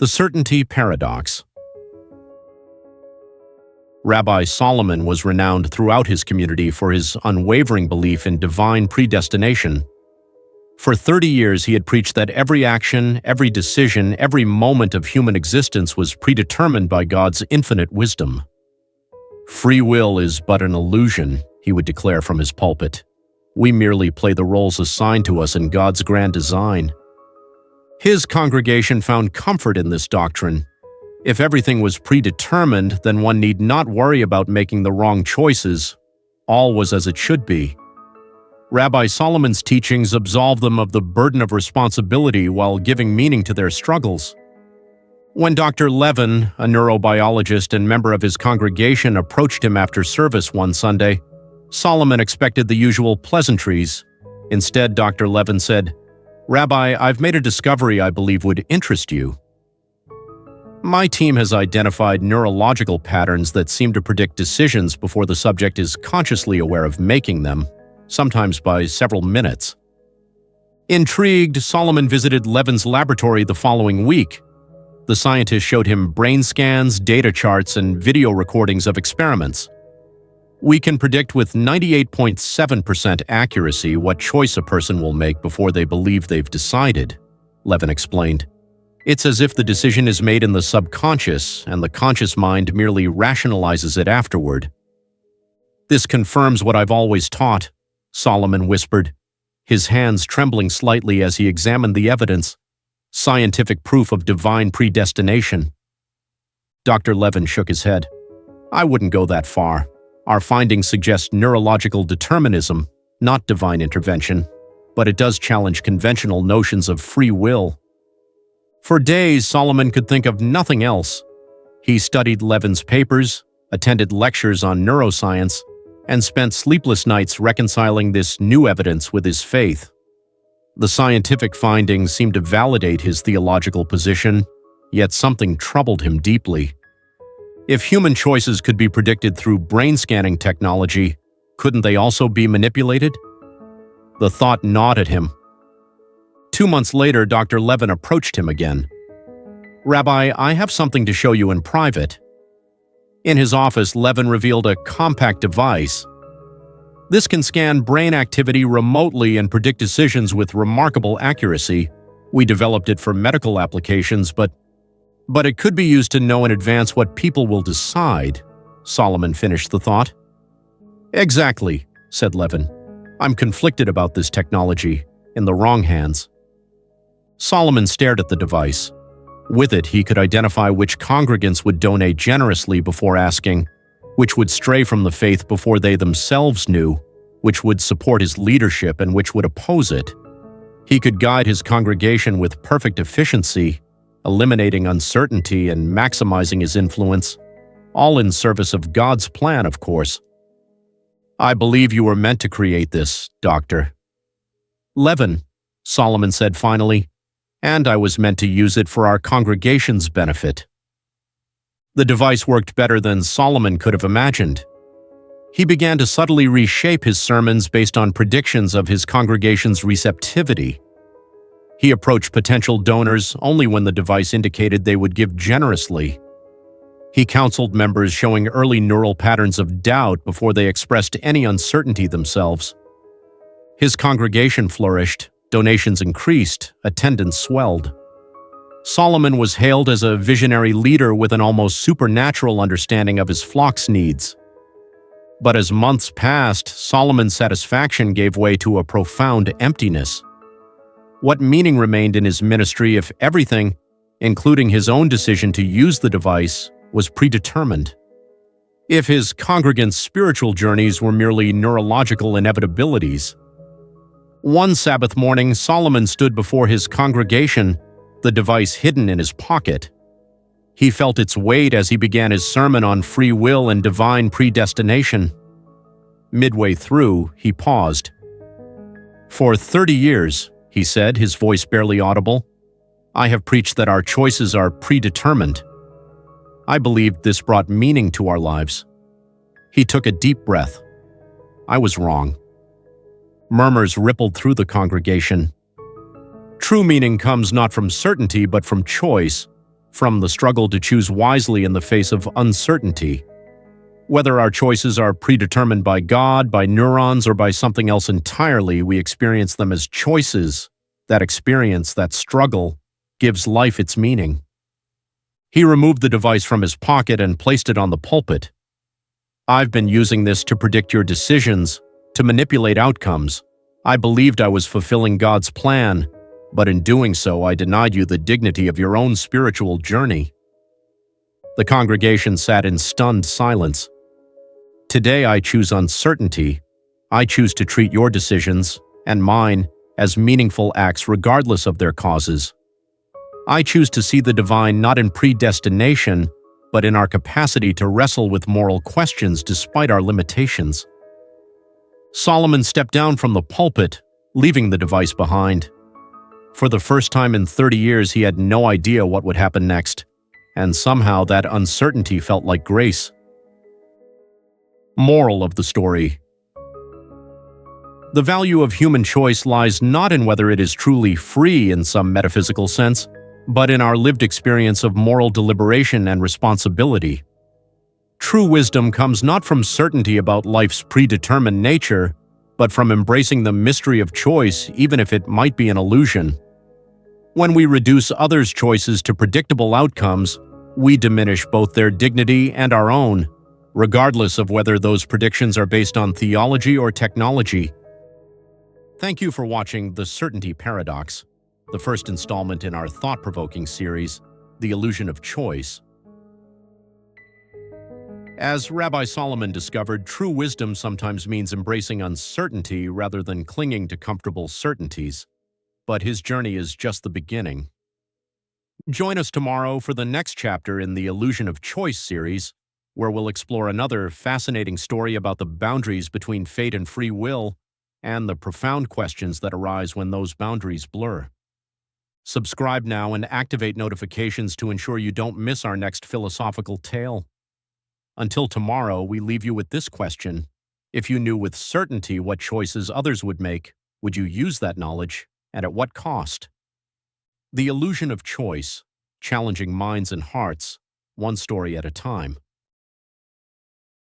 The certainty paradox. Rabbi Solomon was renowned throughout his community for his unwavering belief in divine predestination. For 30 years, he had preached that every action, every decision, every moment of human existence was predetermined by God's infinite wisdom. Free will is but an illusion, he would declare from his pulpit. We merely play the roles assigned to us in God's grand design. His congregation found comfort in this doctrine. If everything was predetermined, then one need not worry about making the wrong choices. All was as it should be. Rabbi Solomon's teachings absolved them of the burden of responsibility while giving meaning to their struggles. When Dr. Levin, a neurobiologist and member of his congregation, approached him after service one Sunday, Solomon expected the usual pleasantries. Instead, Dr. Levin said, "Rabbi, I've made a discovery I believe would interest you. My team has identified neurological patterns that seem to predict decisions before the subject is consciously aware of making them, sometimes by several minutes." Intrigued, Solomon visited Levin's laboratory the following week. The scientist showed him brain scans, data charts, and video recordings of experiments. "We can predict with 98.7% accuracy what choice a person will make before they believe they've decided," Levin explained. "It's as if the decision is made in the subconscious and the conscious mind merely rationalizes it afterward." "This confirms what I've always taught," Solomon whispered, his hands trembling slightly as he examined the evidence. "Scientific proof of divine predestination." Dr. Levin shook his head. "I wouldn't go that far. Our findings suggest neurological determinism, not divine intervention, but it does challenge conventional notions of free will." For days, Solomon could think of nothing else. He studied Levin's papers, attended lectures on neuroscience, and spent sleepless nights reconciling this new evidence with his faith. The scientific findings seemed to validate his theological position, yet something troubled him deeply. If human choices could be predicted through brain scanning technology, couldn't they also be manipulated? The thought gnawed at him. 2 months later, Dr. Levin approached him again. "Rabbi, I have something to show you in private." In his office, Levin revealed a compact device. "This can scan brain activity remotely and predict decisions with remarkable accuracy. We developed it for medical applications, but it could be used to know in advance what people will decide," Solomon finished the thought. "Exactly," said Levin. "I'm conflicted about this technology, in the wrong hands." Solomon stared at the device. With it, he could identify which congregants would donate generously before asking, which would stray from the faith before they themselves knew, which would support his leadership and which would oppose it. He could guide his congregation with perfect efficiency, eliminating uncertainty and maximizing his influence, all in service of God's plan, of course. "I believe you were meant to create this, Doctor." "Levin," Solomon said finally, "and I was meant to use it for our congregation's benefit." The device worked better than Solomon could have imagined. He began to subtly reshape his sermons based on predictions of his congregation's receptivity. He approached potential donors only when the device indicated they would give generously. He counseled members showing early neural patterns of doubt before they expressed any uncertainty themselves. His congregation flourished, donations increased, attendance swelled. Solomon was hailed as a visionary leader with an almost supernatural understanding of his flock's needs. But as months passed, Solomon's satisfaction gave way to a profound emptiness. What meaning remained in his ministry if everything, including his own decision to use the device, was predetermined? If his congregants' spiritual journeys were merely neurological inevitabilities? One Sabbath morning, Solomon stood before his congregation, the device hidden in his pocket. He felt its weight as he began his sermon on free will and divine predestination. Midway through, he paused. "For 30 years, he said, his voice barely audible, "I have preached that our choices are predetermined. I believed this brought meaning to our lives." He took a deep breath. "I was wrong." Murmurs rippled through the congregation. True meaning comes not from certainty but from choice, from the struggle to choose wisely in the face of uncertainty. Whether our choices are predetermined by God, by neurons, or by something else entirely, we experience them as choices. That experience, that struggle, gives life its meaning. He removed the device from his pocket and placed it on the pulpit. I've been using this to predict your decisions, to manipulate outcomes. I believed I was fulfilling God's plan, but in doing so, I denied you the dignity of your own spiritual journey. The congregation sat in stunned silence. Today I choose uncertainty. I choose to treat your decisions, and mine, as meaningful acts regardless of their causes. I choose to see the divine not in predestination, but in our capacity to wrestle with moral questions despite our limitations. Solomon stepped down from the pulpit, leaving the device behind. For the first time in 30 years, he had no idea what would happen next, and somehow that uncertainty felt like grace. Moral of the story: the value of human choice lies not in whether it is truly free in some metaphysical sense, but in our lived experience of moral deliberation and responsibility. True wisdom comes not from certainty about life's predetermined nature, but from embracing the mystery of choice, even if it might be an illusion. When we reduce others' choices to predictable outcomes, we diminish both their dignity and our own, regardless of whether those predictions are based on theology or technology. Thank you for watching The Certainty Paradox, the first installment in our thought-provoking series, The Illusion of Choice. As Rabbi Solomon discovered, true wisdom sometimes means embracing uncertainty rather than clinging to comfortable certainties. But his journey is just the beginning. Join us tomorrow for the next chapter in the Illusion of Choice series, where we'll explore another fascinating story about the boundaries between fate and free will, and the profound questions that arise when those boundaries blur. Subscribe now and activate notifications to ensure you don't miss our next philosophical tale. Until tomorrow, we leave you with this question: if you knew with certainty what choices others would make, would you use that knowledge, and at what cost? The Illusion of Choice, challenging minds and hearts, one story at a time.